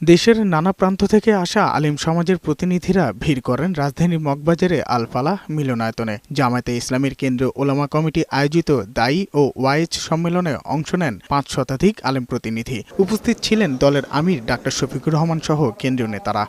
দেশের নানা প্রান্ত থেকে আসা আলিম সমাজের প্রতিনিধিরা ভিড় করেন রাজধানীর মগবাজারে আল ফালাহ মিলনায়তনে। জামায়াতে ইসলামীর কেন্দ্রীয় ওলামা কমিটি আয়োজিত দায়ী ও ওয়াইজ সম্মেলনে অংশ নেন ৫ শতাধিক আলেম প্রতিনিধি। উপস্থিত ছিলেন দলের আমির ডাক্তার শফিকুর রহমান সহ কেন্দ্রীয় নেতারা।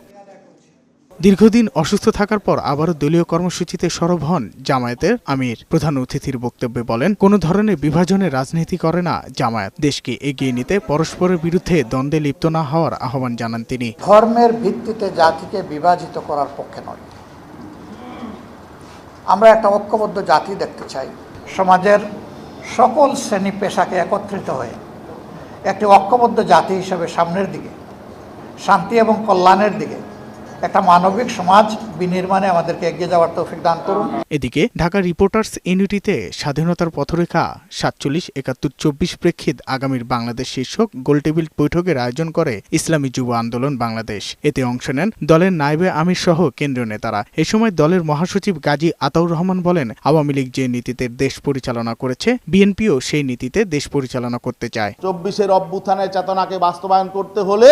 দীর্ঘদিন অসুস্থ থাকার পর আবারও দলীয় কর্মসূচিতে সরব হন জামায়াতের আমির। প্রধান অতিথির বক্তব্যে বলেন, কোনো ধরনের বিভাজনের রাজনীতি করে না জামায়াত। দেশকে এগিয়ে নিতে পরস্পরের বিরুদ্ধে দ্বন্দ্বে লিপ্ত না হওয়ার আহ্বান জানান তিনি। ধর্মের ভিত্তিতে জাতিকে বিভাজিত করার পক্ষে নয়। আমরা একটা ঐক্যবদ্ধ জাতি দেখতে চাই। সমাজের সকল শ্রেণী পেশাকে একত্রিত হয়ে একটি ঐক্যবদ্ধ জাতি হিসেবে সামনের দিকে শান্তি এবং কল্যাণের দিকে একটা মানবিক সমাজ বিনির্মাণে আমাদেরকে এগিয়ে যাওয়ার তৌফিক দান করুন। এদিকে ঢাকা রিপোর্টার্স ইউনিটিতে স্বাধীনতার পথরেখা ৪৭-৭১-২৪ প্রেক্ষিত আগামীর বাংলাদেশ শীর্ষক গোলটেবিল বৈঠকের আয়োজন করে ইসলামী যুব আন্দোলন বাংলাদেশ। এতে অংশ নেন দলের নায়েবে আমির সহ কেন্দ্রীয় নেতারা। এ সময় দলের মহাসচিব গাজী আতাউর রহমান বলেন, আওয়ামী লীগ যে নীতিতে দেশ পরিচালনা করেছে, বিএনপিও সেই নীতিতে দেশ পরিচালনা করতে চায়। ২৪-এর অভ্যুত্থানের চেতনাকে বাস্তবায়ন করতে হলে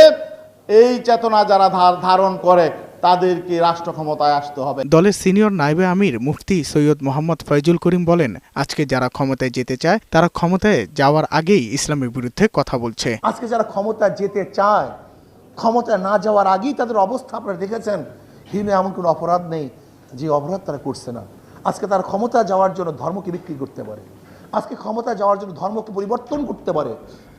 এই চেতনা যারা ধারণ করে তাদেরকে রাষ্ট্র ক্ষমতায় আসতে হবে। দলের সিনিয়র নায়েবে আমির মুফতি সৈয়দ মোহাম্মদ ফয়জুল করিম বলেন, আজকে যারা ক্ষমতায় যেতে চায় তারা ক্ষমতায় যাওয়ার আগেই ইসলামের বিরুদ্ধে কথা বলছে। আজকে যারা ক্ষমতায় যেতে চায়, ক্ষমতায় না যাওয়ার আগেই তাদের অবস্থা আপনারা দেখেছেন। হীন এমন কোনো অপরাধ নেই যে অপরাধ তারা করছে না। আজকে তারা ক্ষমতায় যাওয়ার জন্য ধর্মকে বিক্রি করতে পারে, আজকে ক্ষমতায় যাওয়ার জন্য ধর্মকে পরিবর্তন করতে পারে,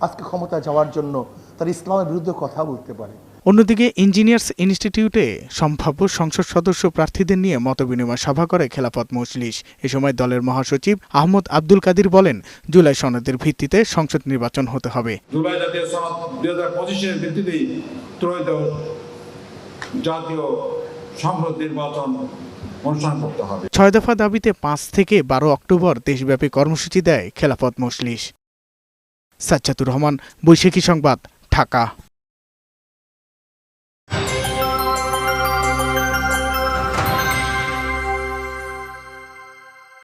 আজকে ক্ষমতায় যাওয়ার জন্য তারা ইসলামের বিরুদ্ধে কথা বলতে পারে। অন্যদিকে ইঞ্জিনিয়ার্স ইনস্টিটিউটে সম্ভাব্য সংসদ সদস্য প্রার্থীদের নিয়ে মতবিনিময় সভা করে খেলাফত মজলিস। এ সময় দলের মহাসচিব আহমদ আব্দুল কাদির বলেন, জুলাই সনদের ভিত্তিতে সংসদ নির্বাচন হতে হবে। জুলাই জাতীয় সনদ ২০২৫-এর ভিত্তিতেই ত্রয়োদশ জাতীয় সংসদ নির্বাচন অনুষ্ঠান করতে হবে। ৬ দফা দাবিতে ৫ থেকে ১২ অক্টোবর দেশব্যাপী কর্মসূচি দেয় খেলাফত মজলিস। সাজ্জাতুর রহমান, বৈশাখী সংবাদ, ঢাকা।